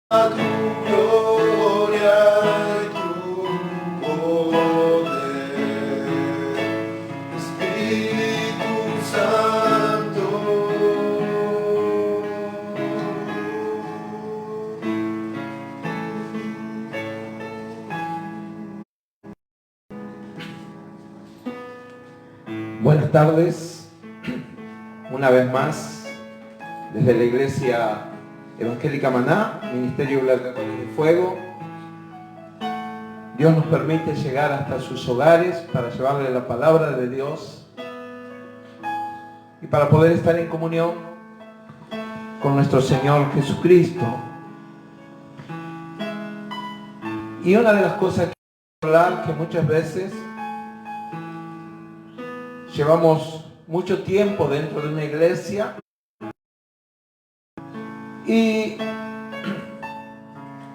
a tu gloria y tu poder, Espíritu Santo. Buenas tardes, una vez más, desde la Iglesia Evangélica Maná, Ministerio Blanca de Fuego. Dios nos permite llegar hasta sus hogares para llevarle la palabra de Dios y para poder estar en comunión con nuestro Señor Jesucristo. Y una de las cosas que quiero hablar, que muchas veces llevamos mucho tiempo dentro de una iglesia y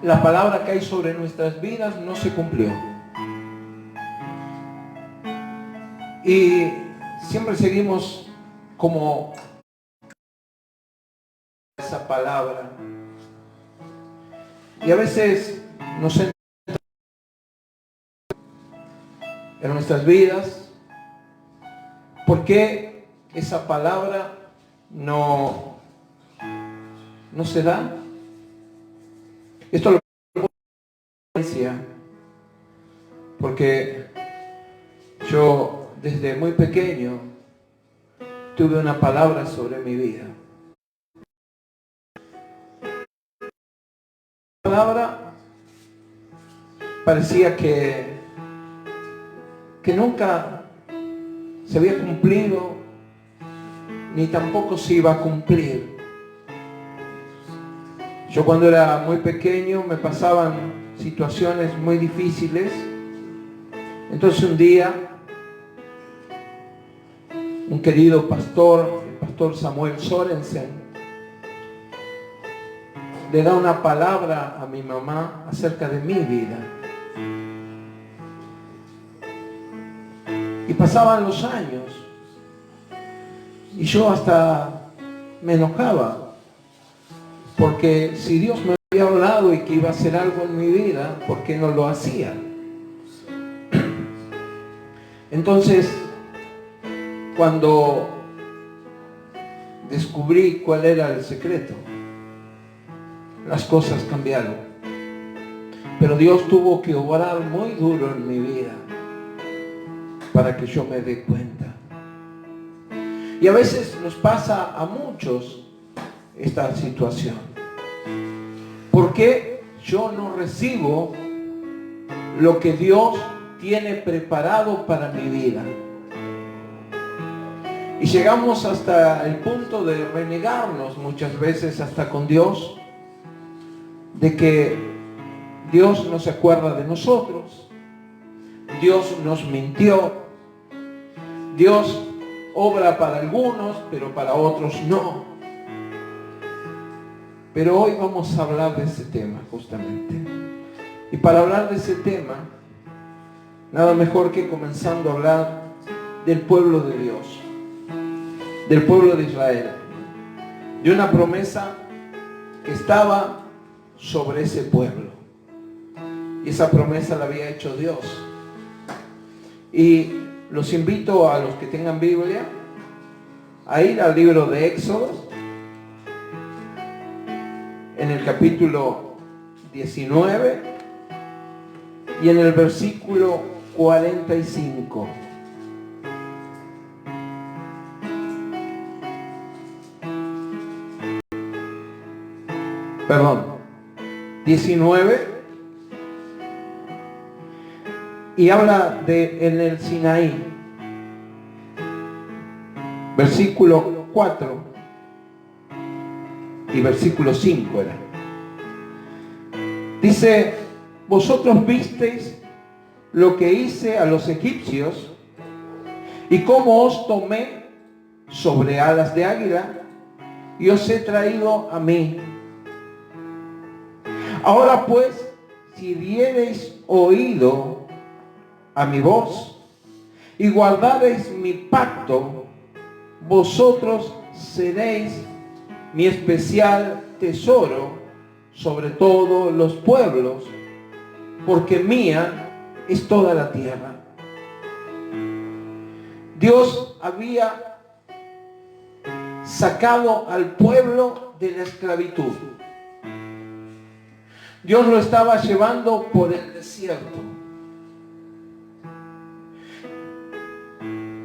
la palabra que hay sobre nuestras vidas no se cumplió. Y siempre seguimos como esa palabra. Y a veces nos centramos en nuestras vidas. ¿Por qué esa palabra no se da? Esto lo decía porque yo desde muy pequeño tuve una palabra sobre mi vida. La palabra parecía que nunca se había cumplido, ni tampoco se iba a cumplir. Yo cuando era muy pequeño me pasaban situaciones muy difíciles. Entonces un día, un querido pastor, el pastor Samuel Sorensen, le da una palabra a mi mamá acerca de mi vida. Y pasaban los años y yo hasta me enojaba, porque si Dios me había hablado y que iba a hacer algo en mi vida, ¿por qué no lo hacía? Entonces, cuando descubrí cuál era el secreto, las cosas cambiaron. Pero Dios tuvo que obrar muy duro en mi vida para que yo me dé cuenta. Y a veces nos pasa a muchos esta situación. ¿Por qué yo no recibo lo que Dios tiene preparado para mi vida? Y llegamos hasta el punto de renegarnos muchas veces hasta con Dios, de que Dios no se acuerda de nosotros, Dios nos mintió, Dios obra para algunos, pero para otros no. Pero hoy vamos a hablar de ese tema justamente. Y para hablar de ese tema, nada mejor que comenzando a hablar del pueblo de Dios, del pueblo de Israel, de una promesa que estaba sobre ese pueblo. Y esa promesa la había hecho Dios. Y los invito a los que tengan Biblia a ir al libro de Éxodo, en el capítulo 19 y en el versículo 45. Perdón, 19, y habla de en el Sinaí, versículo 4 y versículo 5 era. Dice: vosotros visteis lo que hice a los egipcios y cómo os tomé sobre alas de águila y os he traído a mí. Ahora pues, si diereis oído a mi voz y guardareis mi pacto, vosotros seréis mi especial tesoro sobre todos los pueblos, porque mía es toda la tierra. Dios había sacado al pueblo de la esclavitud. Dios lo estaba llevando por el desierto.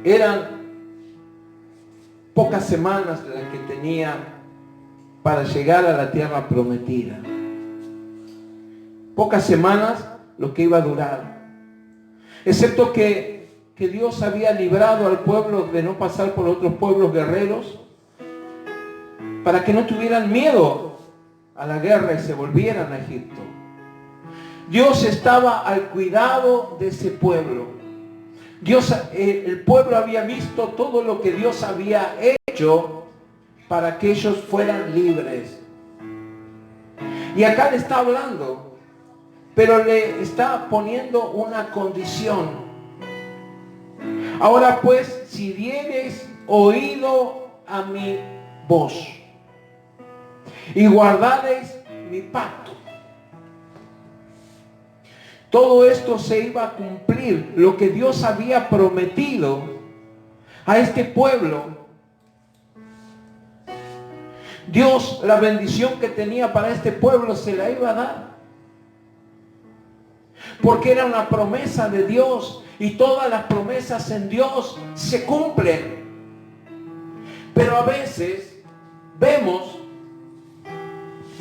Eran pocas semanas las que tenía para llegar a la tierra prometida. Pocas semanas lo que iba a durar. Excepto que Dios había librado al pueblo de no pasar por otros pueblos guerreros, para que no tuvieran miedo a la guerra y se volvieran a Egipto. Dios estaba al cuidado de ese pueblo. El pueblo había visto todo lo que Dios había hecho para que ellos fueran libres. Y acá le está hablando, pero le está poniendo una condición. Ahora pues, si diereis oído a mi voz y guardareis mi pacto, todo esto se iba a cumplir, lo que Dios había prometido a este pueblo. Dios, la bendición que tenía para este pueblo, se la iba a dar. Porque era una promesa de Dios, y todas las promesas en Dios se cumplen. Pero a veces vemos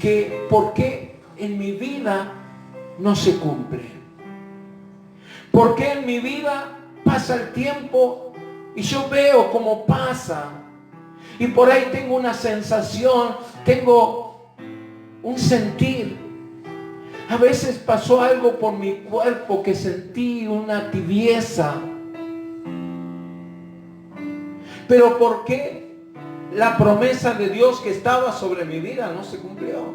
que ¿por qué en mi vida no se cumple? ¿Por qué en mi vida pasa el tiempo y yo veo cómo pasa? Y por ahí tengo una sensación, tengo un sentir. A veces pasó algo por mi cuerpo que sentí una tibieza. Pero ¿por qué la promesa de Dios que estaba sobre mi vida no se cumplió?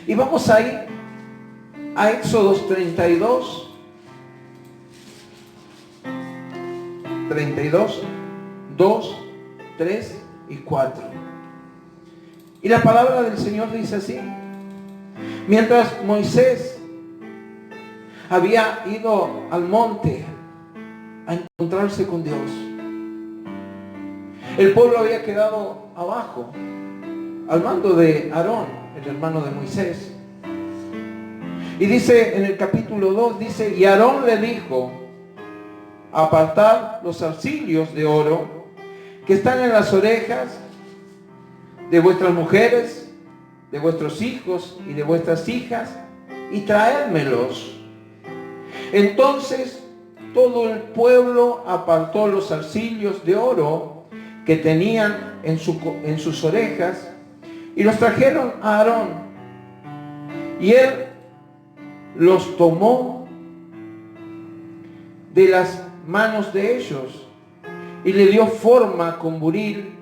Y vamos a ir a Éxodos 32, 2, 3 y 4. Y la palabra del Señor dice así: mientras Moisés había ido al monte a encontrarse con Dios, el pueblo había quedado abajo, al mando de Aarón, el hermano de Moisés. Y dice en el capítulo 2, dice, y Aarón le dijo, apartad los zarcillos de oro que están en las orejas de vuestras mujeres, de vuestros hijos y de vuestras hijas, y traédmelos. Entonces todo el pueblo apartó los zarcillos de oro que tenían en sus orejas, y los trajeron a Aarón, y él los tomó de las manos de ellos y le dio forma con buril,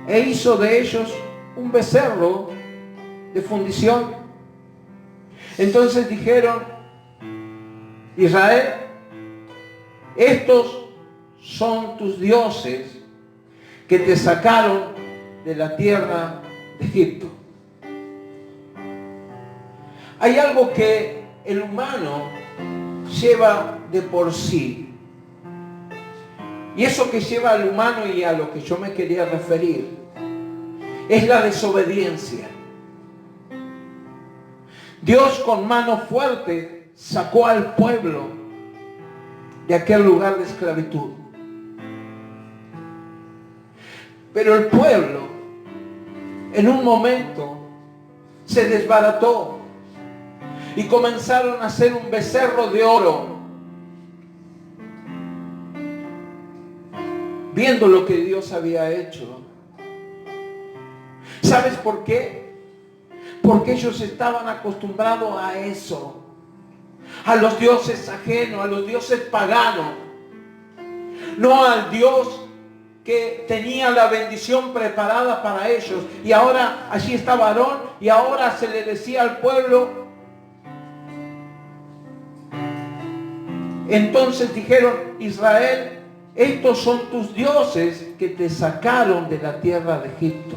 e hizo de ellos un becerro de fundición. Entonces dijeron, Israel, estos son tus dioses que te sacaron de la tierra de Egipto. Hay algo que el humano lleva de por sí. Y eso que lleva al humano, y a lo que yo me quería referir, es la desobediencia. Dios con mano fuerte sacó al pueblo de aquel lugar de esclavitud. Pero el pueblo en un momento se desbarató y comenzaron a hacer un becerro de oro, viendo lo que Dios había hecho. ¿Sabes por qué? Porque ellos estaban acostumbrados a eso, a los dioses ajenos, a los dioses paganos, no al Dios que tenía la bendición preparada para ellos. Y ahora allí estaba Aarón, y ahora se le decía al pueblo. Entonces dijeron, Israel, estos son tus dioses que te sacaron de la tierra de Egipto.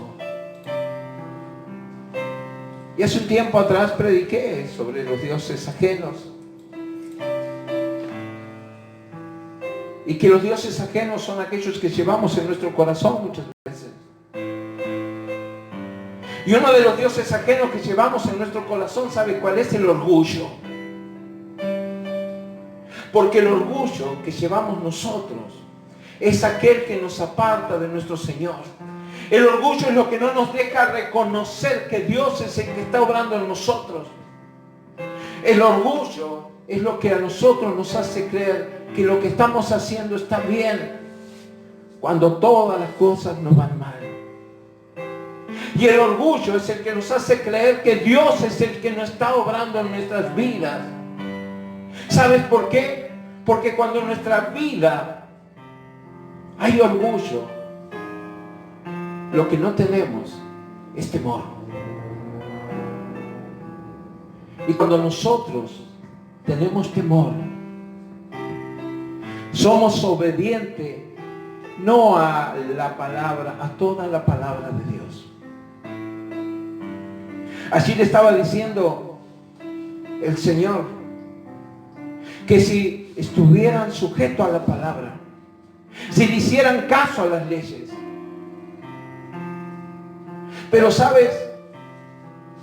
Y hace un tiempo atrás prediqué sobre los dioses ajenos. Y que los dioses ajenos son aquellos que llevamos en nuestro corazón muchas veces. Y uno de los dioses ajenos que llevamos en nuestro corazón, ¿sabe cuál es? El orgullo. Porque el orgullo que llevamos nosotros es aquel que nos aparta de nuestro Señor. El orgullo es lo que no nos deja reconocer que Dios es el que está obrando en nosotros. El orgullo es lo que a nosotros nos hace creer que lo que estamos haciendo está bien cuando todas las cosas nos van mal. Y el orgullo es el que nos hace creer que Dios es el que no está obrando en nuestras vidas. ¿Sabes por qué? Porque cuando en nuestra vida hay orgullo, lo que no tenemos es temor. Y cuando nosotros tenemos temor, somos obedientes no a la palabra, a toda la palabra de Dios. Así le estaba diciendo el Señor que si estuvieran sujetos a la palabra, si le hicieran caso a las leyes. Pero sabes,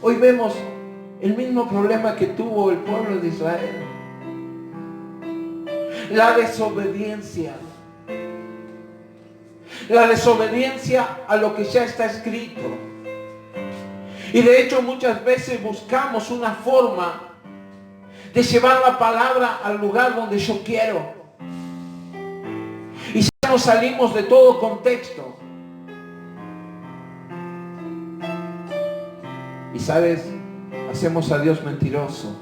hoy vemos el mismo problema que tuvo el pueblo de Israel. La desobediencia. La desobediencia a lo que ya está escrito. Y de hecho muchas veces buscamos una forma de llevar la palabra al lugar donde yo quiero. Y ya nos salimos de todo contexto. Y sabes, hacemos a Dios mentiroso.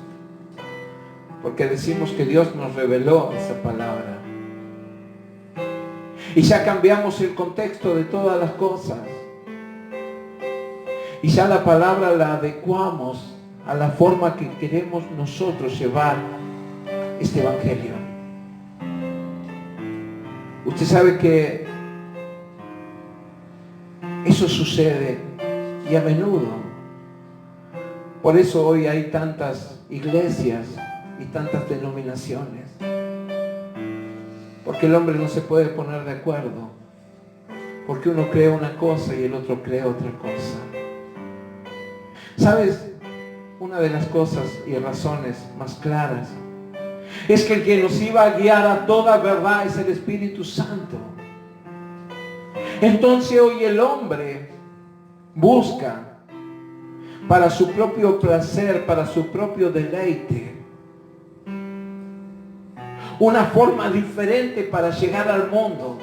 Porque decimos que Dios nos reveló esa palabra. Y ya cambiamos el contexto de todas las cosas. Y ya la palabra la adecuamos a la forma que queremos nosotros llevar este evangelio. Usted sabe que eso sucede y a menudo. Por eso hoy hay tantas iglesias y tantas denominaciones. Porque el hombre no se puede poner de acuerdo. Porque uno cree una cosa y el otro cree otra cosa. ¿Sabes? Una de las cosas y razones más claras es que el que nos iba a guiar a toda verdad es el Espíritu Santo. Entonces hoy el hombre busca para su propio placer, para su propio deleite, una forma diferente para llegar al mundo.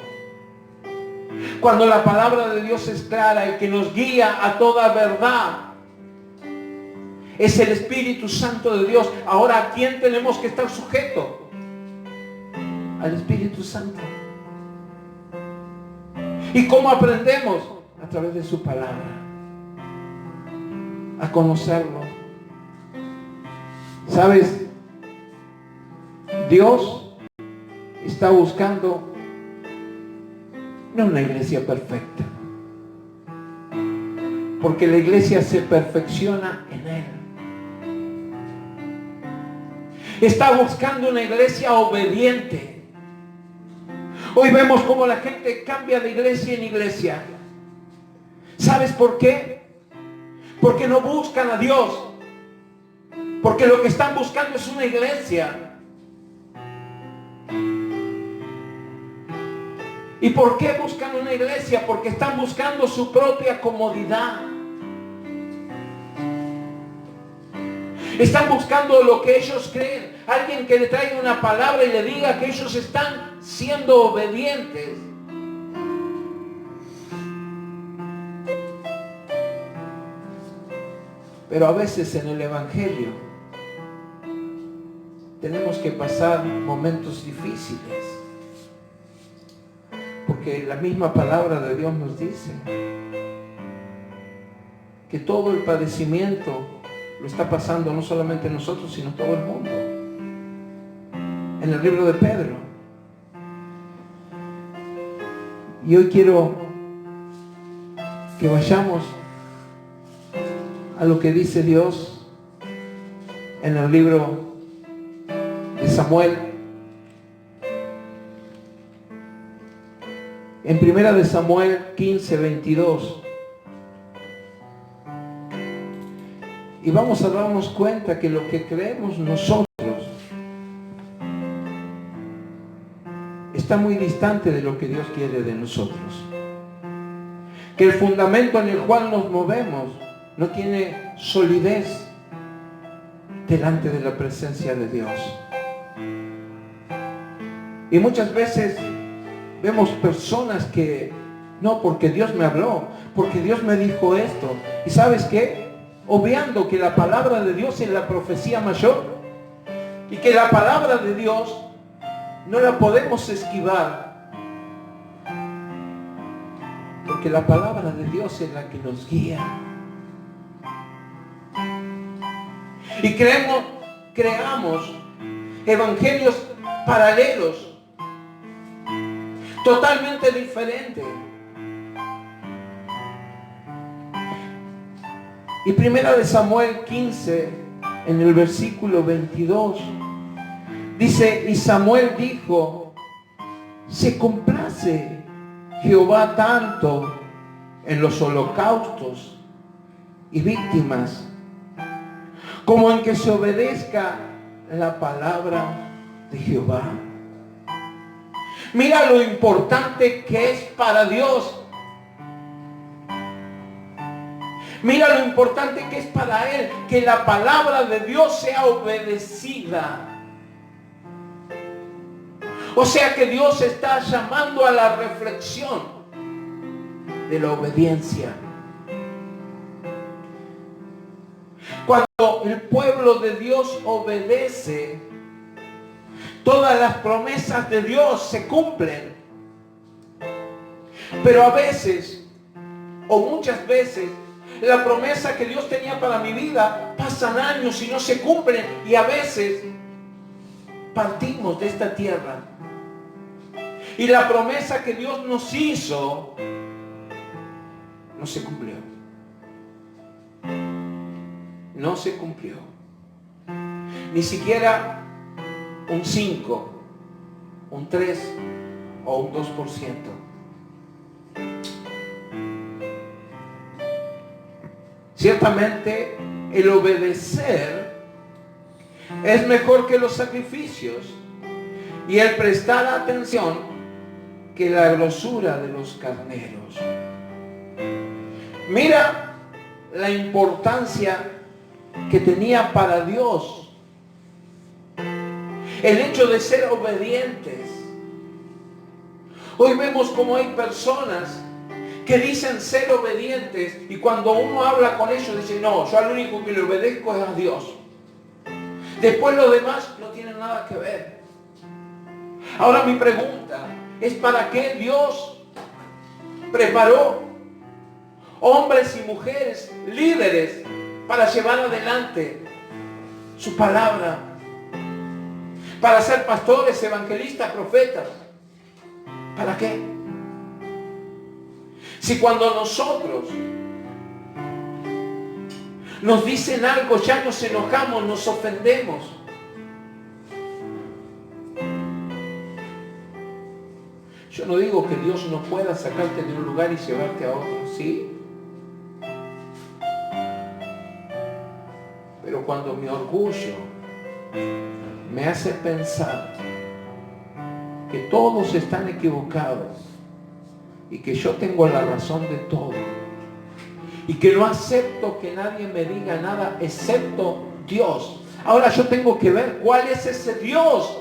Cuando la palabra de Dios es clara, el que nos guía a toda verdad es el Espíritu Santo de Dios. Ahora, ¿a quién tenemos que estar sujetos? Al Espíritu Santo. ¿Y cómo aprendemos? A través de su palabra. A conocerlo. ¿Sabes? Dios está buscando no una iglesia perfecta. Porque la iglesia se perfecciona en Él. Está buscando una iglesia obediente. Hoy vemos cómo la gente cambia de iglesia en iglesia. ¿Sabes por qué? Porque no buscan a Dios. Porque lo que están buscando es una iglesia. ¿Y por qué buscan una iglesia? Porque están buscando su propia comodidad. Están buscando lo que ellos creen. Alguien que le traiga una palabra y le diga que ellos están siendo obedientes. Pero a veces en el evangelio tenemos que pasar momentos difíciles. Porque la misma palabra de Dios nos dice que todo el padecimiento lo está pasando no solamente nosotros, sino todo el mundo. En el libro de Pedro. Y hoy quiero que vayamos a lo que dice Dios en el libro de Samuel. En primera de Samuel 15:22. Y vamos a darnos cuenta que lo que creemos nosotros está muy distante de lo que Dios quiere de nosotros. Que el fundamento en el cual nos movemos no tiene solidez delante de la presencia de Dios. Y muchas veces vemos personas que, no, porque Dios me habló, porque Dios me dijo esto. ¿Y sabes qué? Obviando que la palabra de Dios es la profecía mayor y que la palabra de Dios no la podemos esquivar, porque la palabra de Dios es la que nos guía. Y creamos evangelios paralelos, totalmente diferentes. Y primera de Samuel 15, en el versículo 22, dice: y Samuel dijo, se complace Jehová tanto en los holocaustos y víctimas, como en que se obedezca la palabra de Jehová. Mira lo importante que es para Dios. Mira lo importante que es para Él que la palabra de Dios sea obedecida. O sea que Dios está llamando a la reflexión de la obediencia. Cuando el pueblo de Dios obedece, todas las promesas de Dios se cumplen. Pero a veces, o muchas veces, la promesa que Dios tenía para mi vida, pasan años y no se cumplen. Y a veces partimos de esta tierra y la promesa que Dios nos hizo no se cumplió. No se cumplió. Ni siquiera un 5, un 3 o un 2%. Ciertamente el obedecer es mejor que los sacrificios y el prestar atención que la grosura de los carneros. Mira la importancia que tenía para Dios el hecho de ser obedientes. Hoy vemos como hay personas que dicen ser obedientes y cuando uno habla con ellos dicen: no, yo al único que le obedezco es a Dios. Después lo demás no tiene nada que ver. Ahora mi pregunta es: ¿para qué Dios preparó hombres y mujeres líderes para llevar adelante su palabra? Para ser pastores, evangelistas, profetas. ¿Para qué? Si cuando nosotros nos dicen algo ya nos enojamos, nos ofendemos. Yo no digo que Dios no pueda sacarte de un lugar y llevarte a otro, ¿sí? Pero cuando mi orgullo me hace pensar que todos están equivocados y que yo tengo la razón de todo y que no acepto que nadie me diga nada excepto Dios. Ahora yo tengo que ver cuál es ese Dios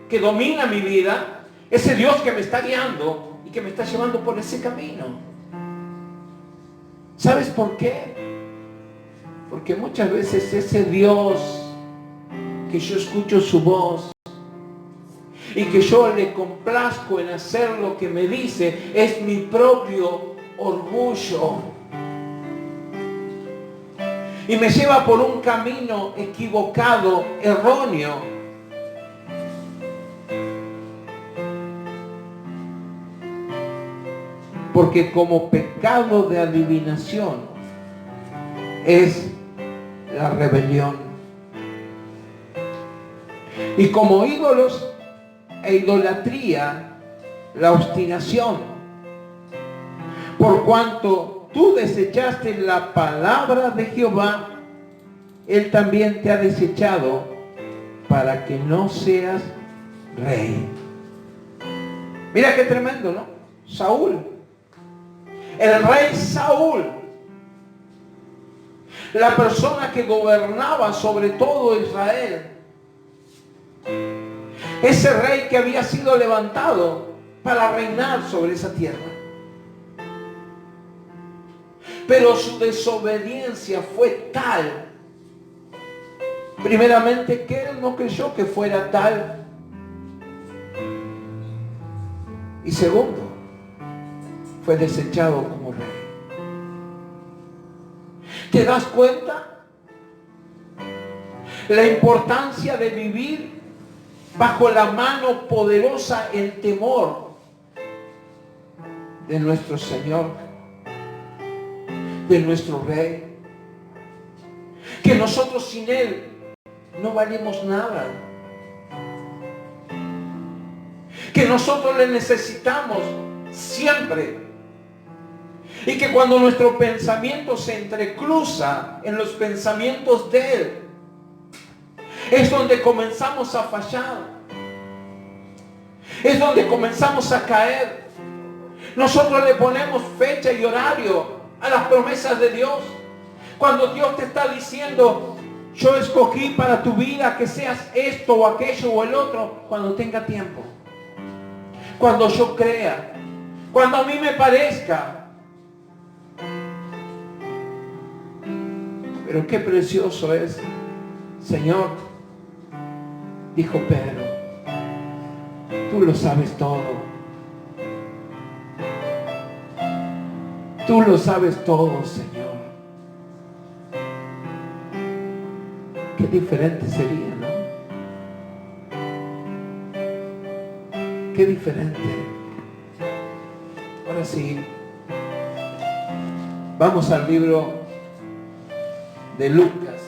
que domina mi vida, ese Dios que me está guiando y que me está llevando por ese camino. ¿Sabes por qué? Porque muchas veces ese Dios que yo escucho su voz y que yo le complazco en hacer lo que me dice, es mi propio orgullo. Y me lleva por un camino equivocado, erróneo. Porque como pecado de adivinación es la rebelión. Y como ídolos e idolatría, la obstinación. Por cuanto tú desechaste la palabra de Jehová, Él también te ha desechado para que no seas rey. Mira qué tremendo, ¿no? Saúl. El rey Saúl. La persona que gobernaba sobre todo Israel. Ese rey que había sido levantado para reinar sobre esa tierra. Pero su desobediencia fue tal, primeramente, que él no creyó que fuera tal. Y segundo, fue desechado como rey. ¿Te das cuenta? La importancia de vivir bajo la mano poderosa, el temor de nuestro Señor, de nuestro Rey. Que nosotros sin Él no valemos nada. Que nosotros le necesitamos siempre. Y que cuando nuestro pensamiento se entrecruza en los pensamientos de Él, es donde comenzamos a fallar. Es donde comenzamos a caer. Nosotros le ponemos fecha y horario a las promesas de Dios. Cuando Dios te está diciendo, yo escogí para tu vida que seas esto o aquello o el otro, cuando tenga tiempo. Cuando yo crea. Cuando a mí me parezca. Pero qué precioso es, Señor, dijo Pedro, tú lo sabes todo. Tú lo sabes todo, Señor. Qué diferente sería, ¿no? Qué diferente. Ahora sí, vamos al libro de Lucas.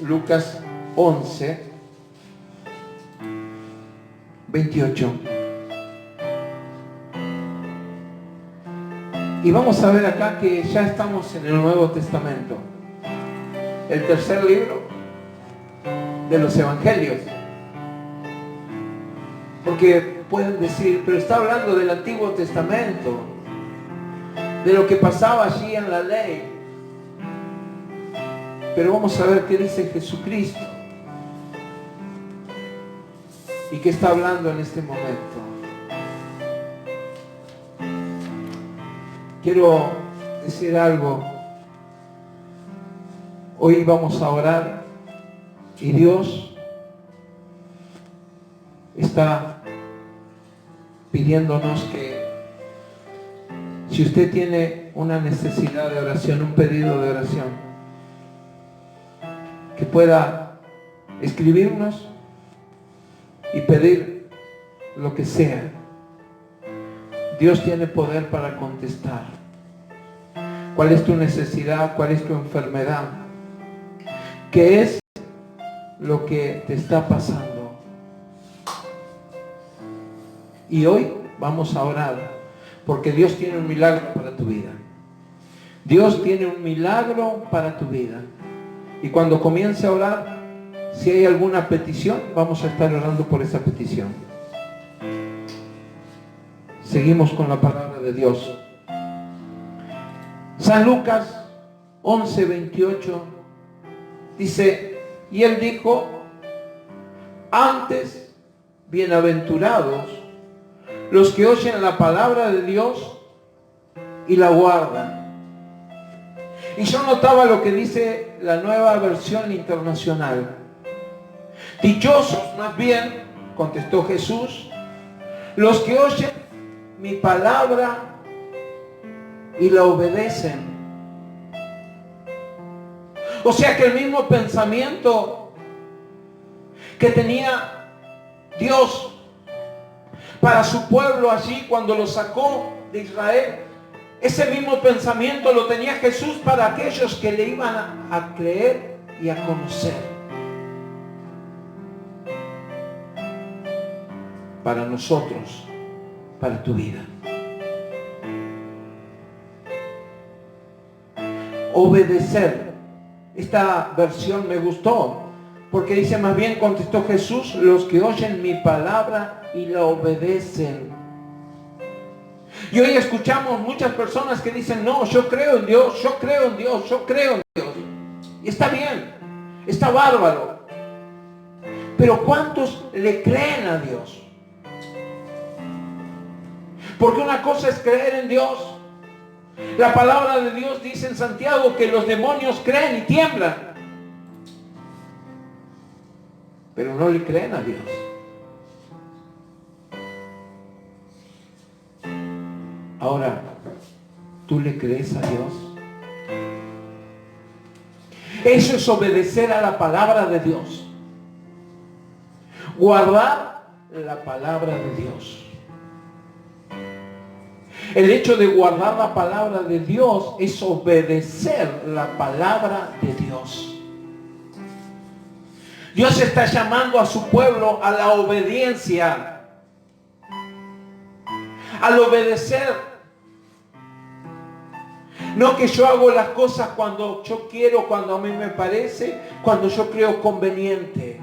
Lucas 11, 28. Y vamos a ver acá que ya estamos en el Nuevo Testamento. El tercer libro de los Evangelios. Porque pueden decir, pero está hablando del Antiguo Testamento, de lo que pasaba allí en la ley. Pero vamos a ver qué dice Jesucristo y qué está hablando en este momento. Quiero decir algo. Hoy vamos a orar y Dios está pidiéndonos que si usted tiene una necesidad de oración, un pedido de oración, que pueda escribirnos y pedir lo que sea. Dios tiene poder para contestar. ¿Cuál es tu necesidad? ¿Cuál es tu enfermedad? ¿Qué es lo que te está pasando? Y hoy vamos a orar, porque Dios tiene un milagro para tu vida. Dios tiene un milagro para tu vida. Y cuando comience a orar, si hay alguna petición, vamos a estar orando por esa petición. Seguimos con la palabra de Dios. San Lucas 11, 28 dice, y él dijo, antes, bienaventurados los que oyen la palabra de Dios y la guardan. Y yo notaba lo que dice la Nueva Versión Internacional. Dichosos, más bien, contestó Jesús, los que oyen mi palabra y la obedecen. O sea que el mismo pensamiento que tenía Dios para su pueblo allí cuando lo sacó de Israel, Ese mismo pensamiento lo tenía Jesús para aquellos que le iban a creer y a conocer. Para nosotros, para tu vida. Obedecer. Esta versión me gustó, porque dice: más bien contestó Jesús, los que oyen mi palabra y la obedecen. Y hoy escuchamos muchas personas que dicen: no, yo creo en Dios, yo creo en Dios, yo creo en Dios. Y está bien, está bárbaro. Pero ¿cuántos le creen a Dios? Porque una cosa es creer en Dios. La palabra de Dios dice en Santiago que los demonios creen y tiemblan. Pero no le creen a Dios. Ahora, ¿tú le crees a Dios? Eso es obedecer a la palabra de Dios. Guardar la palabra de Dios. El hecho de guardar la palabra de Dios es obedecer la palabra de Dios. Dios está llamando a su pueblo a la obediencia. Al obedecer. No que yo hago las cosas cuando yo quiero, cuando a mí me parece, cuando yo creo conveniente.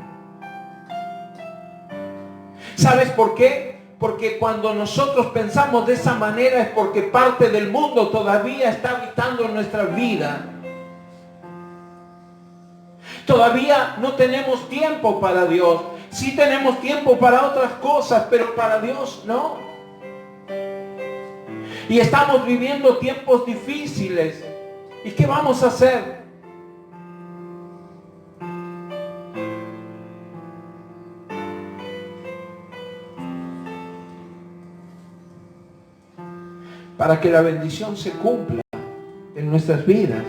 ¿Sabes por qué? Porque cuando nosotros pensamos de esa manera es porque parte del mundo todavía está habitando en nuestra vida. Todavía no tenemos tiempo para Dios. Sí tenemos tiempo para otras cosas, pero para Dios no. Y estamos viviendo tiempos difíciles. ¿Y qué vamos a hacer? Para que la bendición se cumpla en nuestras vidas,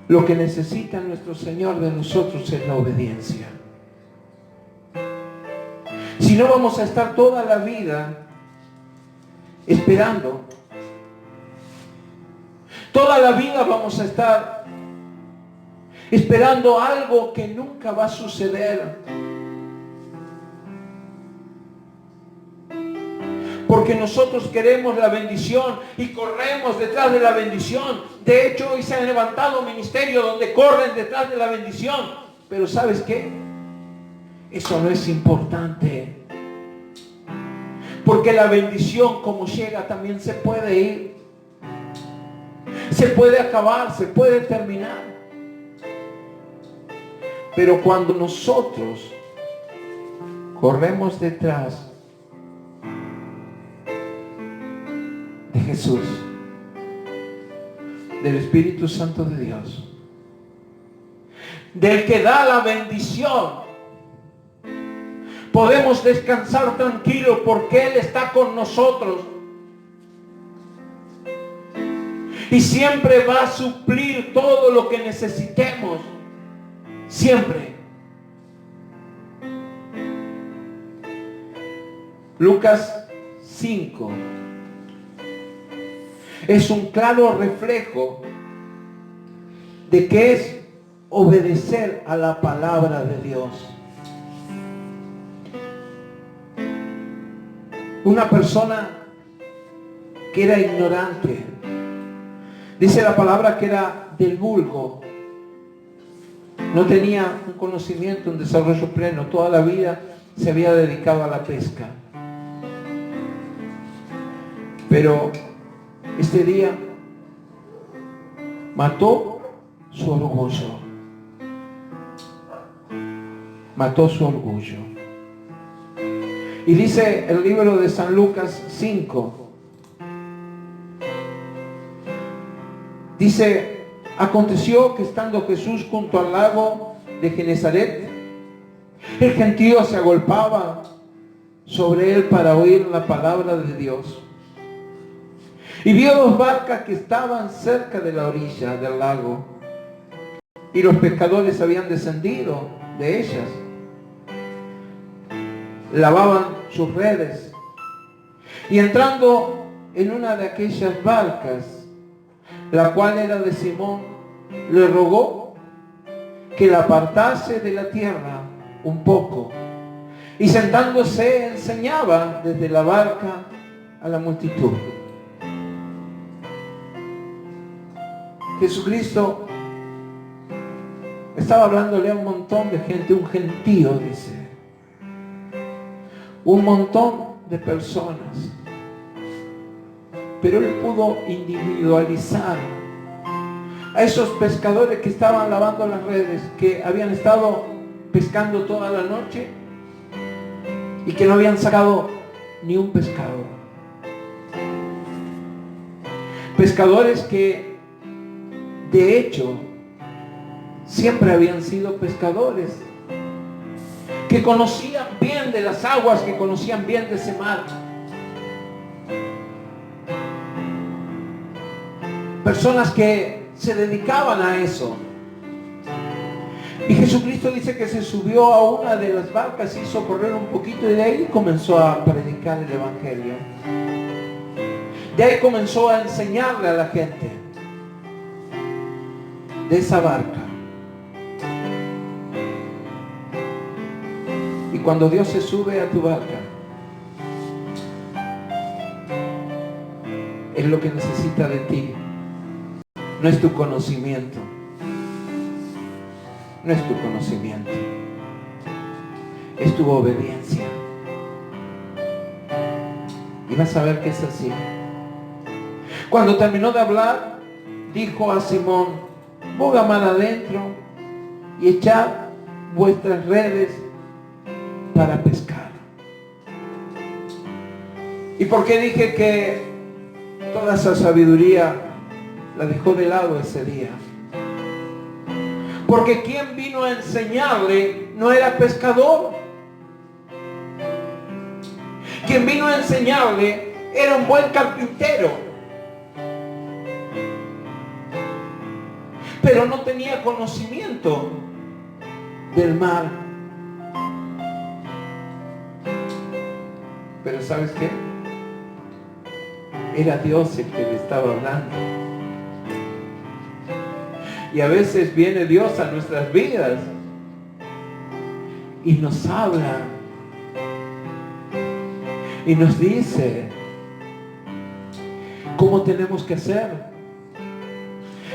lo que necesita nuestro Señor de nosotros es la obediencia. Si no, vamos a estar toda la vida esperando. Toda la vida vamos a estar esperando algo que nunca va a suceder. Porque nosotros queremos la bendición y corremos detrás de la bendición. De hecho, hoy se han levantado ministerios donde corren detrás de la bendición. Pero ¿sabes qué? Eso no es importante. Porque la bendición, como llega, también se puede ir. Se puede acabar, se puede terminar. Pero cuando nosotros corremos detrás de Jesús, del Espíritu Santo de Dios, del que da la bendición, podemos descansar tranquilos porque Él está con nosotros. Y siempre va a suplir todo lo que necesitemos. Siempre. Lucas 5 es un claro reflejo de que es obedecer a la palabra de Dios. Una persona que era ignorante, dice la palabra que era del vulgo, no tenía un conocimiento, un desarrollo pleno, toda la vida se había dedicado a la pesca. Pero este día mató su orgullo. Mató su orgullo. Y dice el libro de San Lucas 5. Dice: aconteció que estando Jesús junto al lago de Genesaret, el gentío se agolpaba sobre él para oír la palabra de Dios. Y vio dos barcas que estaban cerca de la orilla del lago, y los pescadores habían descendido de ellas. Lavaban sus redes. Y entrando en una de aquellas barcas, la cual era de Simón, le rogó que la apartase de la tierra un poco, y sentándose enseñaba desde la barca a la multitud. Jesucristo estaba hablándole a un montón de gente, un gentío, dice, un montón de personas, pero él pudo individualizar a esos pescadores que estaban lavando las redes, que habían estado pescando toda la noche y que no habían sacado ni un pescado. Pescadores que de hecho siempre habían sido pescadores, que conocían bien de las aguas, que conocían bien de ese mar. Personas que se dedicaban a eso. Y Jesucristo dice que se subió a una de las barcas, hizo correr un poquito y de ahí comenzó a predicar el Evangelio. De ahí comenzó a enseñarle a la gente de esa barca. Y cuando Dios se sube a tu barca, es lo que necesita de ti. No es tu conocimiento. No es tu conocimiento. Es tu obediencia. Y vas a ver que es así. Cuando terminó de hablar, dijo a Simón: boga mar adentro y echad vuestras redes para pescar. ¿Y por qué dije que toda esa sabiduría la dejó de lado ese día? Porque quien vino a enseñarle no era pescador. Quien vino a enseñarle era un buen carpintero. Pero no tenía conocimiento del mar. Pero ¿sabes qué? Era Dios el que le estaba hablando. Y a veces viene Dios a nuestras vidas y nos habla y nos dice cómo tenemos que hacer,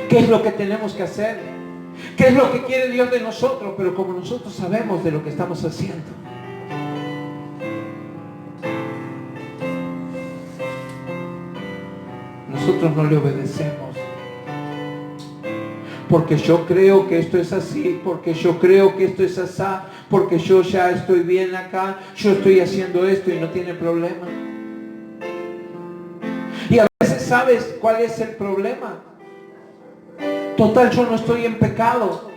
qué es lo que tenemos que hacer, qué es lo que quiere Dios de nosotros, pero como nosotros sabemos de lo que estamos haciendo. Nosotros no le obedecemos. Porque yo creo que esto es así, porque yo creo que esto es asá, porque yo ya estoy bien acá, yo estoy haciendo esto y no tiene problema. Y a veces, ¿sabes cuál es el problema? Total, yo no estoy en pecado.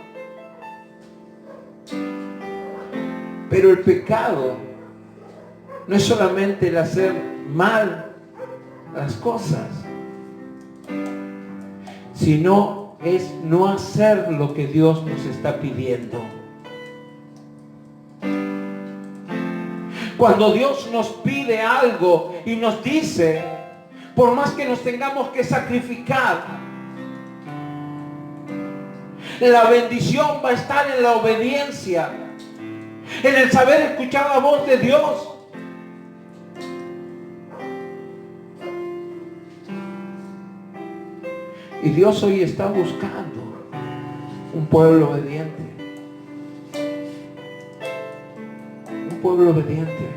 Pero el pecado no es solamente el hacer mal las cosas, sino es no hacer lo que Dios nos está pidiendo. Cuando Dios nos pide algo y nos dice, por más que nos tengamos que sacrificar, la bendición va a estar en la obediencia, en el saber escuchar la voz de Dios. Y Dios hoy está buscando un pueblo obediente. Un pueblo obediente.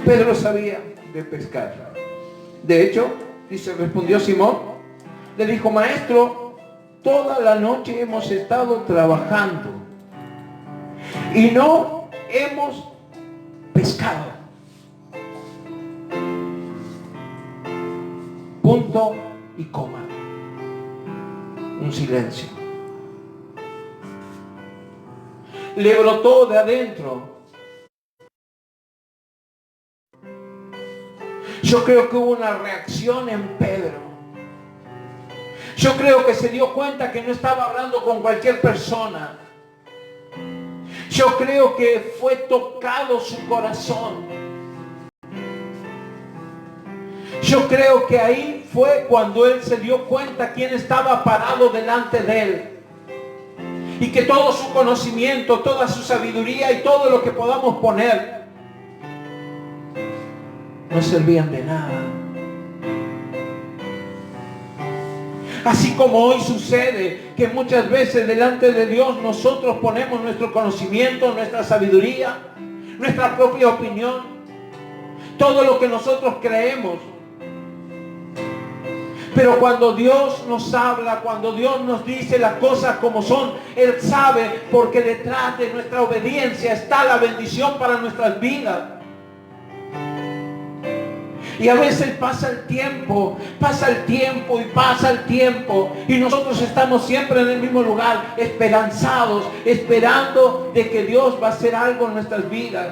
Pedro sabía de pescar. De hecho, dice, respondió Simón, le dijo: maestro, toda la noche hemos estado trabajando y no hemos pescado. Punto y coma. Un silencio. Le brotó de adentro. Yo creo que hubo una reacción en Pedro. Yo creo que se dio cuenta que no estaba hablando con cualquier persona. Yo creo que fue tocado su corazón. Yo creo que ahí fue cuando él se dio cuenta quién estaba parado delante de él. Y que todo su conocimiento, toda su sabiduría y todo lo que podamos poner no servían de nada. Así como hoy sucede que muchas veces delante de Dios nosotros ponemos nuestro conocimiento, nuestra sabiduría, nuestra propia opinión, todo lo que nosotros creemos. Pero cuando Dios nos habla, cuando Dios nos dice las cosas como son, Él sabe, porque detrás de nuestra obediencia está la bendición para nuestras vidas. Y a veces pasa el tiempo y nosotros estamos siempre en el mismo lugar, esperanzados, esperando de que Dios va a hacer algo en nuestras vidas.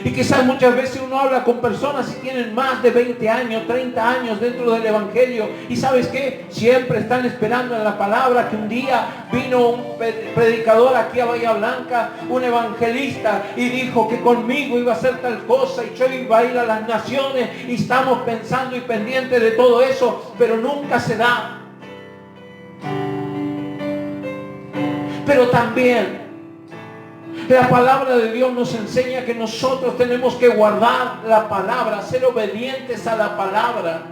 Y quizás muchas veces uno habla con personas y tienen más de 20 años, 30 años dentro del Evangelio. Y ¿sabes qué? Siempre están esperando en la palabra que un día vino un predicador aquí a Bahía Blanca, un evangelista, y dijo que conmigo iba a hacer tal cosa y yo iba a ir a las naciones. Y estamos pensando y pendientes de todo eso, pero nunca se da. Pero también la palabra de Dios nos enseña que nosotros tenemos que guardar la palabra, ser obedientes a la palabra.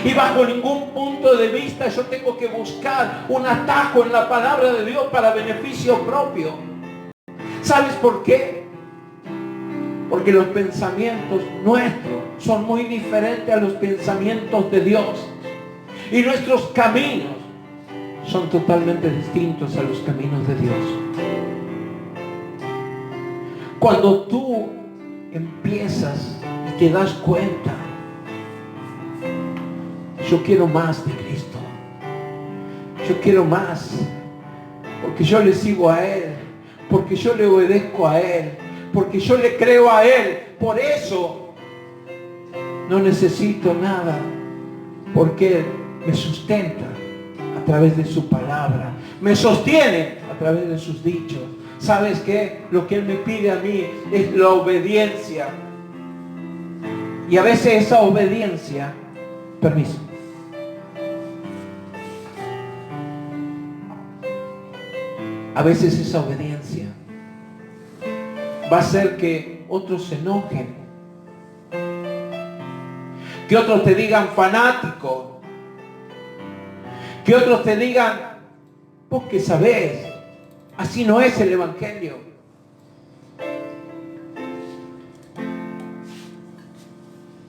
Y bajo ningún punto de vista yo tengo que buscar un atajo en la palabra de Dios para beneficio propio. ¿Sabes por qué? Porque los pensamientos nuestros son muy diferentes a los pensamientos de Dios. Y nuestros caminos son totalmente distintos a los caminos de Dios. Cuando tú empiezas y te das cuenta, yo quiero más de Cristo, yo quiero más, porque yo le sigo a Él, porque yo le obedezco a Él, porque yo le creo a Él, por eso no necesito nada, porque Él me sustenta a través de su palabra, me sostiene a través de sus dichos. ¿Sabes qué? Lo que Él me pide a mí es la obediencia. Y a veces esa obediencia, permiso, a veces esa obediencia va a hacer que otros se enojen, que otros te digan fanático, que otros te digan, vos que sabés, así no es el Evangelio.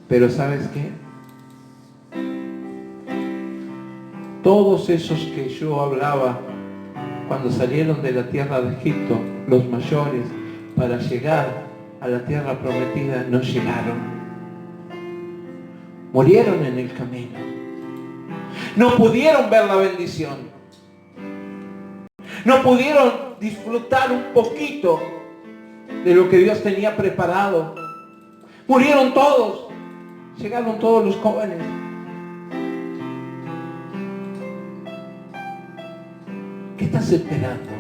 Pero ¿sabes qué? Todos esos que yo hablaba cuando salieron de la tierra de Egipto, los mayores, para llegar a la tierra prometida, no llegaron. Murieron en el camino. No pudieron ver la bendición. No pudieron disfrutar un poquito de lo que Dios tenía preparado. Murieron todos. Llegaron todos los jóvenes. ¿Qué estás esperando?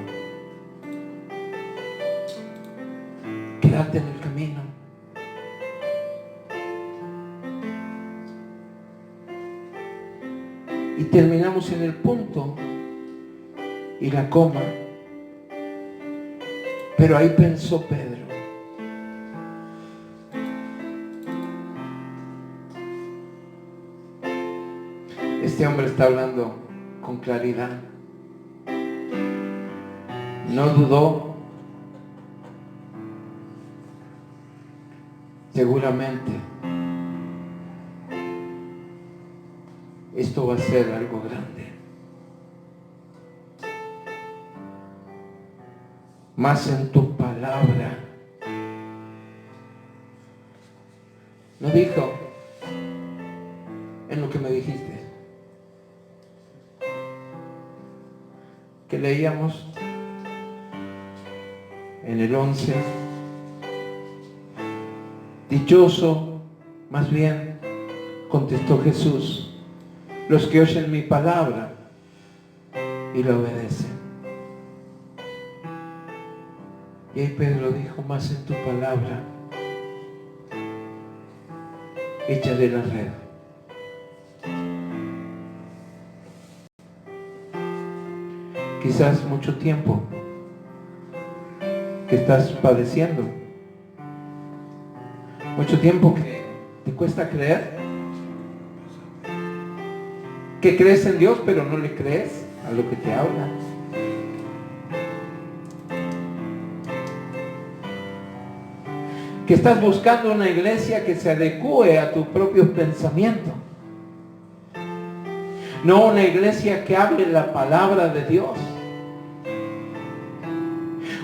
Quedarte en el camino. Y terminamos en el punto y la coma. Pero ahí pensó Pedro. Este hombre está hablando con claridad. No dudó. Seguramente esto va a ser algo grande. Más en tu palabra. No dijo en lo que me dijiste. Que leíamos en el 11. Dichoso, más bien, contestó Jesús, los que oyen mi palabra y la obedecen. Y ahí Pedro dijo, más en tu palabra echaré la red. Quizás mucho tiempo que estás padeciendo, mucho tiempo que te cuesta creer, que crees en Dios pero no le crees a lo que te habla. Que estás buscando una iglesia que se adecue a tus propios pensamientos. No una iglesia que hable la palabra de Dios.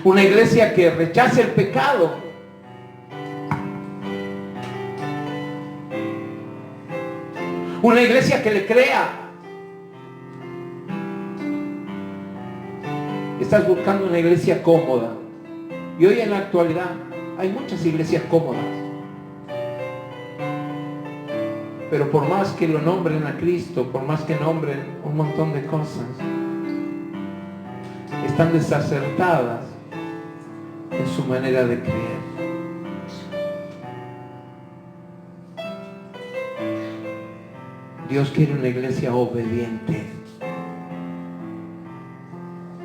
Una iglesia que rechace el pecado. Una iglesia que le crea. Estás buscando una iglesia cómoda. Y hoy en la actualidad hay muchas iglesias cómodas. Pero por más que lo nombren a Cristo, por más que nombren un montón de cosas, están desacertadas en su manera de creer. Dios quiere una iglesia obediente.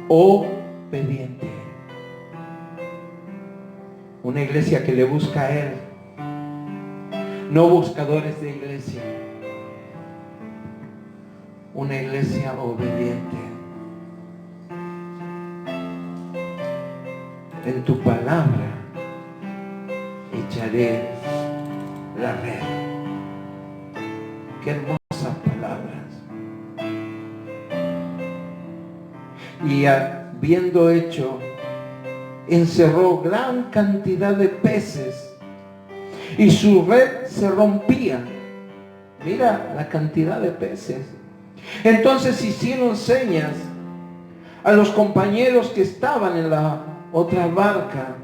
Obediente. Una iglesia que le busca a Él. No buscadores de iglesia. Una iglesia obediente. En tu palabra echaré la red. Qué hermosas palabras. Y habiendo hecho, encerró gran cantidad de peces y su red se rompía. Mira la cantidad de peces. Entonces hicieron señas a los compañeros que estaban en la otra barca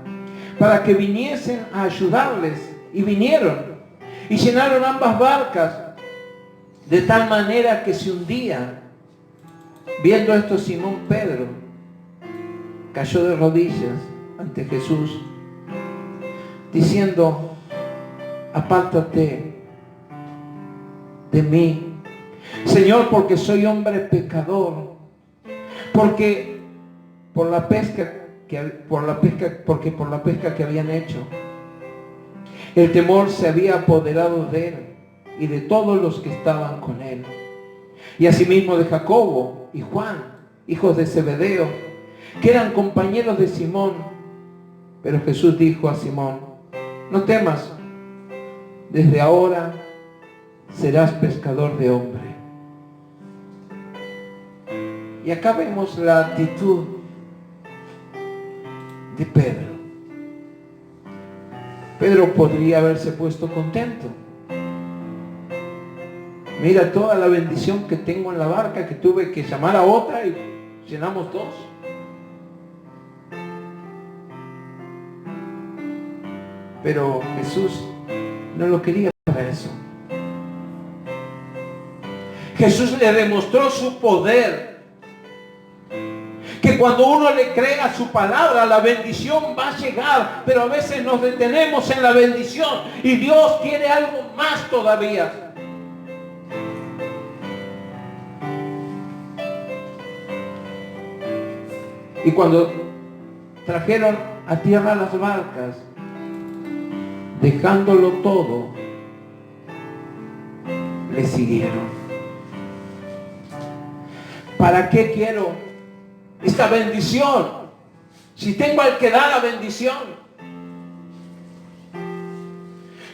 para que viniesen a ayudarles, y vinieron y llenaron ambas barcas de tal manera que se hundía. Viendo esto, Simón Pedro cayó de rodillas ante Jesús diciendo: apártate de mí, Señor, porque soy hombre pecador. Porque por la pesca que habían hecho, el temor se había apoderado de él y de todos los que estaban con él, y asimismo de Jacobo y Juan, hijos de Zebedeo, que eran compañeros de Simón. Pero Jesús dijo a Simón: no temas, desde ahora serás pescador de hombre. Y acá vemos la actitud de Pedro. Pedro podría haberse puesto contento. Mira toda la bendición que tengo en la barca, que tuve que llamar a otra y llenamos dos. Pero Jesús no lo quería para eso. Jesús le demostró su poder. Que cuando uno le cree a su palabra, la bendición va a llegar. Pero a veces nos detenemos en la bendición y Dios quiere algo más todavía. Y cuando trajeron a tierra las barcas, dejándolo todo, le siguieron. ¿Para qué quiero esta bendición si tengo al que da la bendición?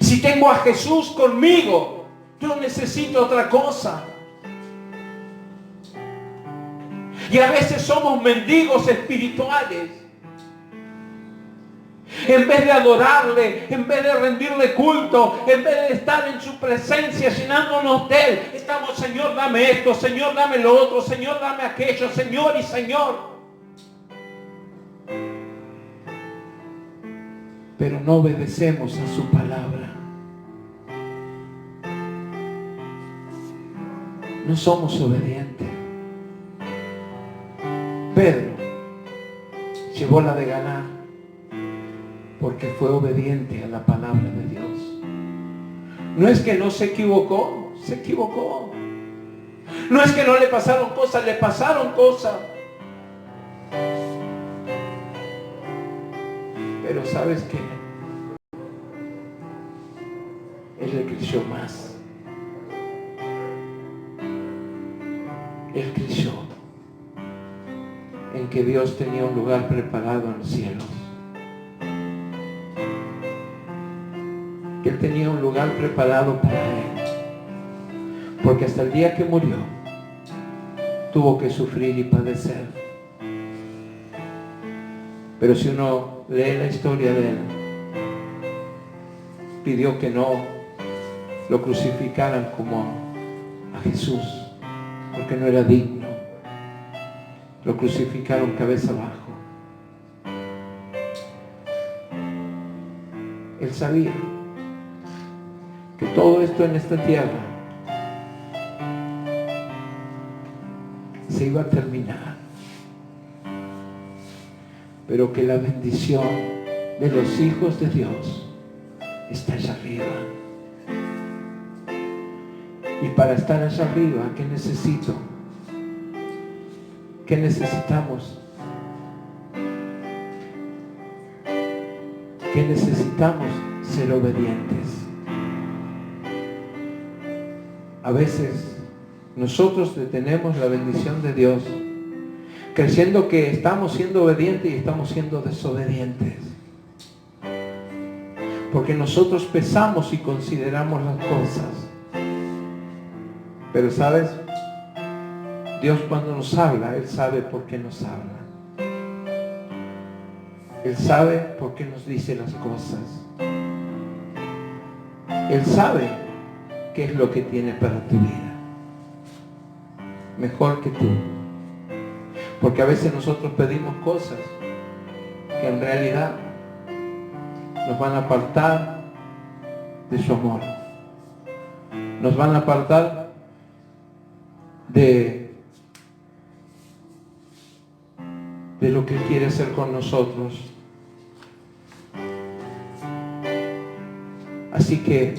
Si tengo a Jesús conmigo, yo necesito otra cosa. Y a veces somos mendigos espirituales. En vez de adorarle, en vez de rendirle culto, en vez de estar en su presencia llenándonos de Él, estamos: Señor, dame esto, Señor, dame lo otro, Señor, dame aquello, Señor y Señor. Pero no obedecemos a su palabra. No somos obedientes. Pedro llevó la de ganar porque fue obediente a la palabra de Dios. No es que no se equivocó, se equivocó. No es que no le pasaron cosas, le pasaron cosas. Pero ¿sabes qué? Él le creció más. Él creció en que Dios tenía un lugar preparado en los cielos. Que Él tenía un lugar preparado para Él. Porque hasta el día que murió, tuvo que sufrir y padecer. Pero si uno lee la historia de Él, pidió que no lo crucificaran como a Jesús, porque no era digno. Lo crucificaron cabeza abajo. Él sabía que todo esto en esta tierra se iba a terminar, pero que la bendición de los hijos de Dios está allá arriba. Y para estar allá arriba, ¿qué necesito? ¿Qué necesitamos? ¿Qué necesitamos? Ser obedientes. A veces nosotros detenemos la bendición de Dios creyendo que estamos siendo obedientes y estamos siendo desobedientes. Porque nosotros pesamos y consideramos las cosas. Pero ¿sabes? Dios cuando nos habla, Él sabe por qué nos habla. Él sabe por qué nos dice las cosas. Él sabe qué es lo que tiene para tu vida. Mejor que tú. Porque a veces nosotros pedimos cosas que en realidad nos van a apartar de su amor. Nos van a apartar de lo que Él quiere hacer con nosotros. Así que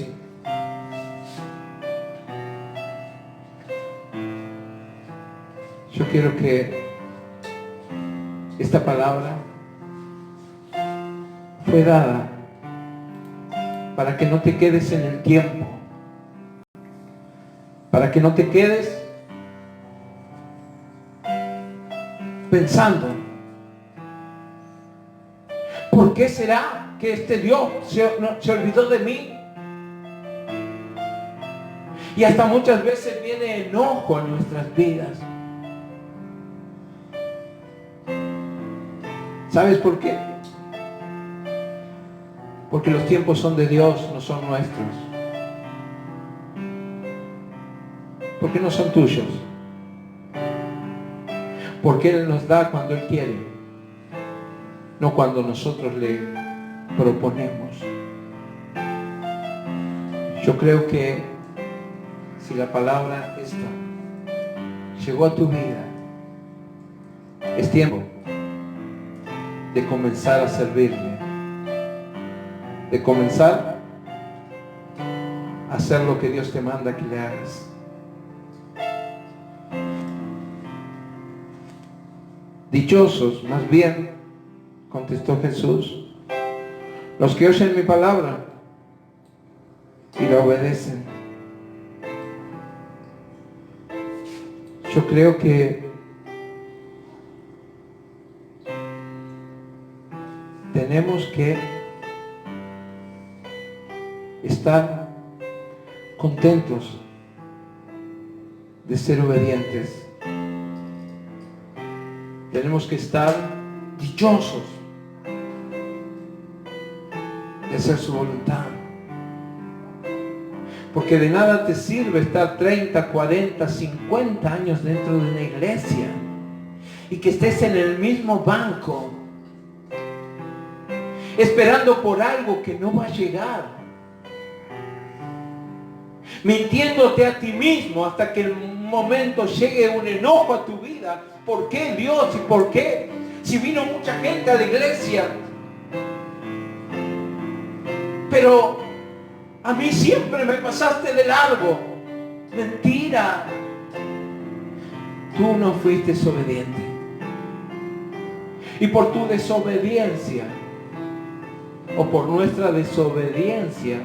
yo quiero que esta palabra fue dada para que no te quedes en el tiempo, para que no te quedes pensando, ¿por qué será que este Dios se olvidó de mí? Y hasta muchas veces viene enojo en nuestras vidas. ¿Sabes por qué? Porque los tiempos son de Dios, no son nuestros. Porque no son tuyos. Porque Él nos da cuando Él quiere, no cuando nosotros le proponemos. Yo creo que si la palabra esta llegó a tu vida, es tiempo de comenzar a servirle, de comenzar a hacer lo que Dios te manda que le hagas. Dichosos, más bien, contestó Jesús, los que oyen mi palabra y la obedecen. Yo creo que tenemos que estar contentos de ser obedientes. Tenemos que estar dichosos de hacer su voluntad. Porque de nada te sirve estar 30, 40, 50 años dentro de una iglesia y que estés en el mismo banco esperando por algo que no va a llegar, mintiéndote a ti mismo hasta que el momento llegue un enojo a tu vida. ¿Por qué Dios? ¿Y por qué? Si vino mucha gente a la iglesia, pero A mí siempre me pasaste de largo. Mentira. Tú no fuiste obediente. Y por tu desobediencia, o por nuestra desobediencia,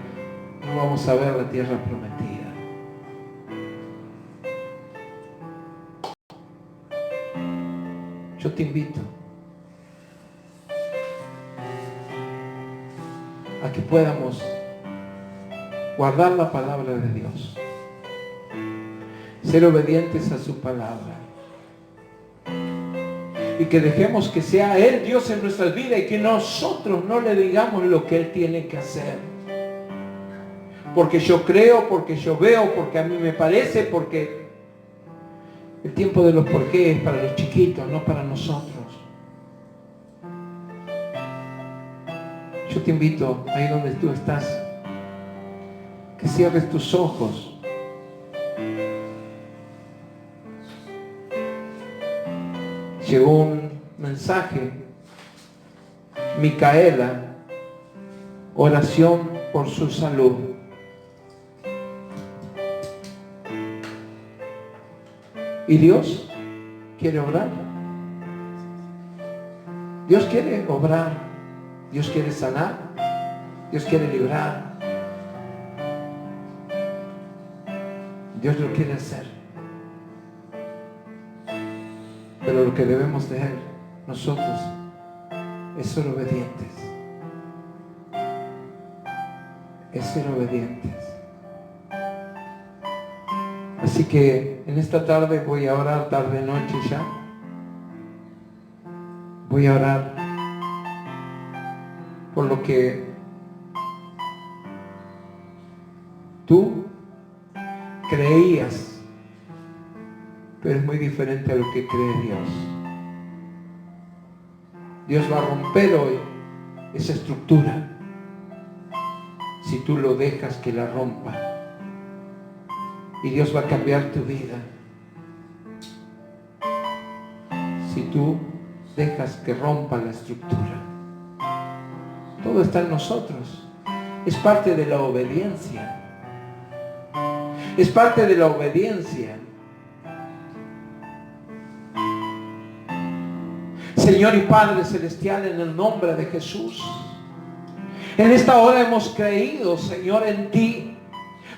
no vamos a ver la tierra prometida. Yo te invito a que podamos guardar la palabra de Dios, ser obedientes a su palabra, y que dejemos que sea Él Dios en nuestras vidas y que nosotros no le digamos lo que Él tiene que hacer. Porque yo creo, porque yo veo, porque a mí me parece, porque el tiempo de los porqués es para los chiquitos, no para nosotros. Yo te invito, ahí donde tú estás, que cierres tus ojos. Llegó un mensaje, Micaela, oración por su salud. Y Dios quiere obrar. Dios quiere obrar. Dios quiere sanar. Dios quiere librar. Dios lo quiere hacer. Pero lo que debemos de hacer nosotros es ser obedientes. Es ser obedientes. Así que en esta tarde voy a orar, tarde noche ya. Voy a orar por lo que tú creías, pero es muy diferente a lo que cree Dios. Dios va a romper hoy esa estructura si tú lo dejas que la rompa. Y Dios va a cambiar tu vida si tú dejas que rompa la estructura. Todo está en nosotros. Es parte de la obediencia. Es parte de la obediencia. Señor y Padre Celestial, en el nombre de Jesús, en esta hora hemos creído, Señor, en ti.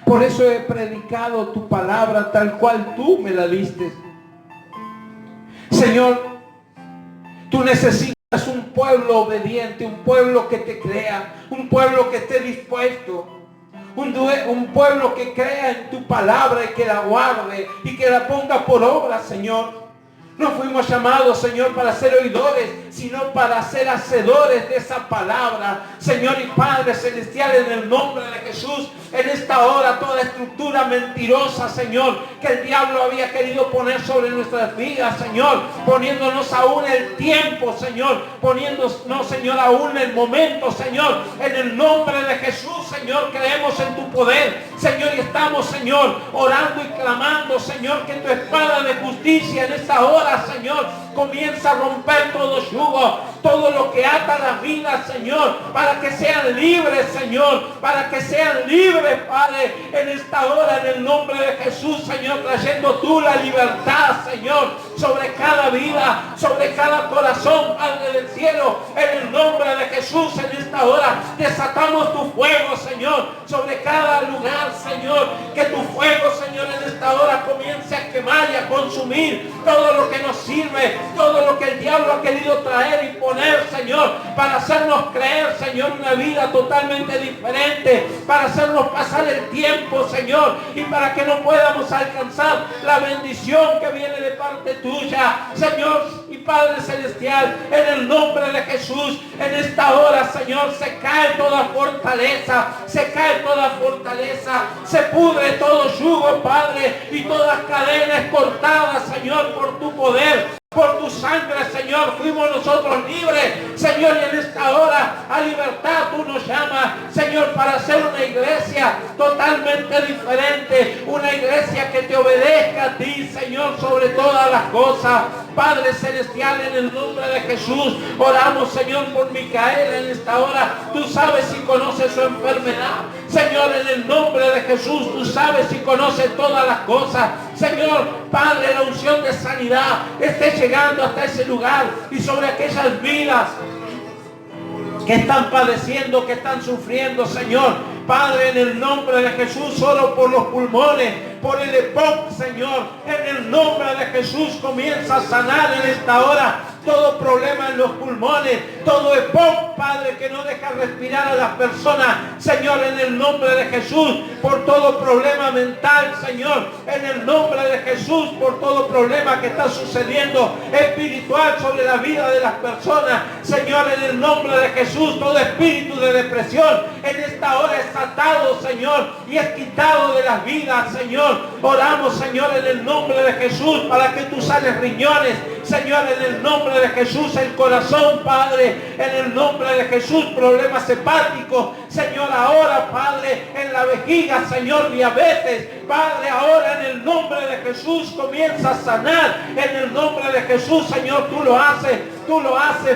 Por eso he predicado tu palabra tal cual tú me la diste. Señor, tú necesitas un pueblo obediente, un pueblo que te crea, un pueblo que esté dispuesto, un pueblo que crea en tu palabra y que la guarde y que la ponga por obra, Señor. No fuimos llamados, Señor, para ser oidores, sino para ser hacedores de esa palabra. Señor y Padre Celestial, en el nombre de Jesús, en esta hora toda estructura mentirosa, Señor, que el diablo había querido poner sobre nuestras vidas, Señor, poniéndonos aún el tiempo, Señor, poniéndonos, Señor, aún el momento, Señor, en el nombre de Jesús, Señor, creemos en tu poder, Señor, y estamos, Señor, orando y clamando, Señor, que tu espada de justicia en esta hora, Señor, comienza a romper todo yugo, todo lo que ata las vidas, Señor, para que sean libres, Señor, para que sean libres, Padre, en esta hora, en el nombre de Jesús, Señor, trayendo tú la libertad, Señor, sobre cada vida, sobre cada corazón, Padre del cielo, en el nombre de Jesús, en esta hora, desatamos tu fuego, Señor, sobre cada lugar, Señor, que tu fuego, Señor, en esta hora comience a quemar y a consumir todo lo que nos sirve, todo lo que el diablo ha querido traer y poner, Señor, para hacernos creer, Señor, una vida totalmente diferente, para hacernos pasar el tiempo, Señor, y para que no podamos alcanzar la bendición que viene de parte tuya, Señor y Padre Celestial, en el nombre de Jesús, en esta hora, Señor, se cae toda fortaleza, se pudre todo yugo, Padre, y todas cadenas cortadas, Señor, por tu poder. Por tu sangre, Señor, fuimos nosotros libres, Señor, y en esta hora a libertad tú nos llamas, Señor, para ser una iglesia totalmente diferente, una iglesia que te obedezca a ti, Señor, sobre todas las cosas. Padre Celestial, Celestial, en el nombre de Jesús, oramos, Señor, por Micaela en esta hora. Tú sabes si conoce su enfermedad. Señor, en el nombre de Jesús, tú sabes si conoce todas las cosas. Señor, Padre, la unción de sanidad esté llegando hasta ese lugar y sobre aquellas vidas que están padeciendo, que están sufriendo, Señor. Padre, en el nombre de Jesús, oro por los pulmones, por el EPOC, Señor. En el nombre de Jesús, comienza a sanar en esta hora todo problema en los pulmones, todo EPOC, Padre, que no deja respirar a las personas. Señor, en el nombre de Jesús, por todo problema mental, Señor. En el nombre de Jesús, por todo problema que está sucediendo espiritual sobre la vida de las personas. Señor, en el nombre de Jesús, todo espíritu de depresión en esta hora es atado, Señor, y es quitado de las vidas, Señor. Oramos, Señor, en el nombre de Jesús, para que tú sanes riñones, Señor, en el nombre de Jesús, el corazón, Padre, en el nombre de Jesús, problemas hepáticos, Señor, ahora, Padre, en la vejiga, Señor, diabetes, Padre, ahora en el nombre de Jesús comienza a sanar, en el nombre de Jesús, Señor, tú lo haces,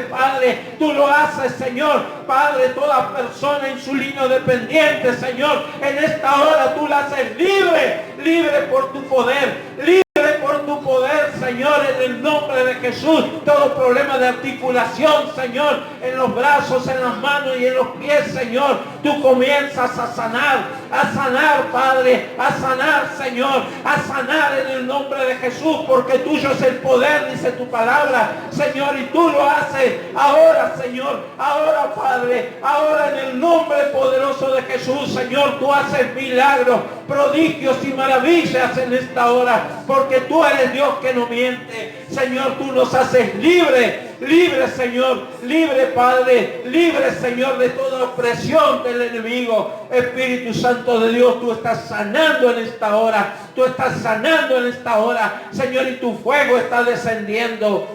Padre, tú lo haces, Señor, Padre, toda persona insulino dependiente, Señor, en esta hora tú la haces libre, libre por tu poder, libre por tu poder, Señor, en el nombre de Jesús. Todo problema de articulación, Señor, en los brazos, en las manos y en los pies, Señor, tú comienzas a sanar, Padre, a sanar, Señor, a sanar en el nombre de Jesús, porque tuyo es el poder, dice tu palabra, Señor, y tú lo haces ahora, Señor, ahora, Padre, ahora en el nombre poderoso de Jesús, Señor, tú haces milagros, prodigios y maravillas en esta hora, porque tú eres Dios que no miente. Señor, tú nos haces libre, Señor, libre, Padre, libre, Señor, de toda opresión del enemigo. Espíritu Santo de Dios, tú estás sanando en esta hora, Señor, y tu fuego está descendiendo.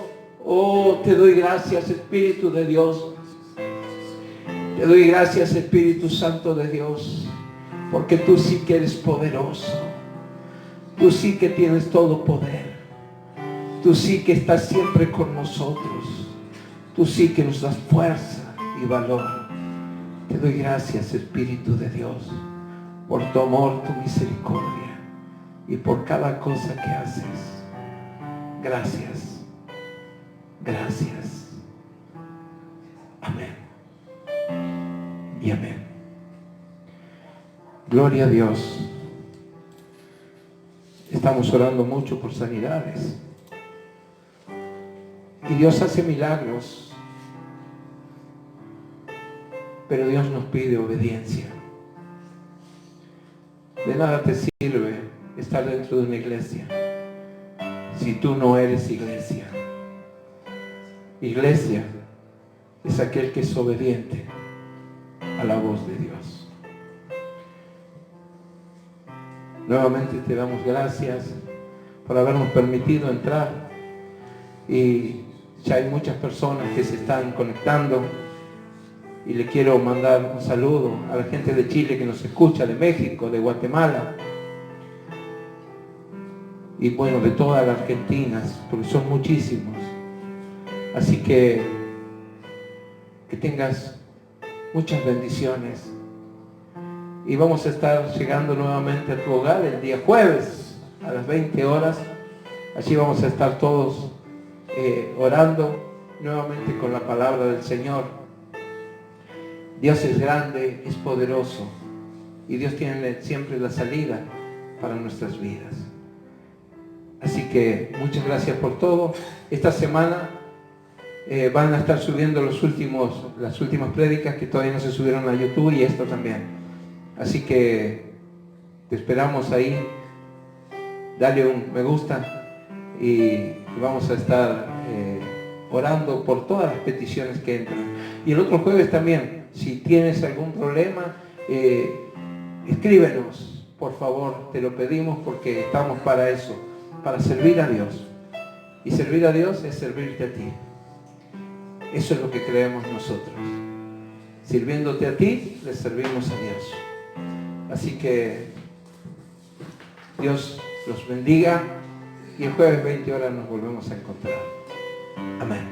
Oh, te doy gracias, Espíritu de Dios. Te doy gracias, Espíritu Santo de Dios, porque tú sí que eres poderoso. Tú sí que tienes todo poder. Tú sí que estás siempre con nosotros. Tú sí que nos das fuerza y valor. Te doy gracias, Espíritu de Dios, por tu amor, tu misericordia y por cada cosa que haces. Gracias. Gracias. Amén. Y amén. Gloria a Dios. Estamos orando mucho por sanidades. Y Dios hace milagros. Pero Dios nos pide obediencia. De nada te sirve estar dentro de una iglesia si tú no eres iglesia. Iglesia es aquel que es obediente a la voz de Dios. Nuevamente te damos gracias por habernos permitido entrar, y ya hay muchas personas que se están conectando, y le quiero mandar un saludo a la gente de Chile que nos escucha, de México, de Guatemala y bueno, de todas las Argentinas, porque son muchísimos. Así que tengas muchas bendiciones. Y vamos a estar llegando nuevamente a tu hogar el día jueves a las 20 horas. Allí vamos a estar todos orando nuevamente con la palabra del Señor. Dios es grande, es poderoso, y Dios tiene siempre la salida para nuestras vidas. Así que muchas gracias por todo. Esta semana van a estar subiendo las últimas prédicas que todavía no se subieron a YouTube, y esto también. Así que te esperamos ahí. Dale un me gusta y vamos a estar orando por todas las peticiones que entran. Y el otro jueves también, si tienes algún problema, escríbenos, por favor, te lo pedimos, porque estamos para eso, para servir a Dios. Y servir a Dios es servirte a ti. Eso es lo que creemos nosotros. Sirviéndote a ti, le servimos a Dios. Así que Dios los bendiga, y el jueves 20 horas nos volvemos a encontrar. Amén.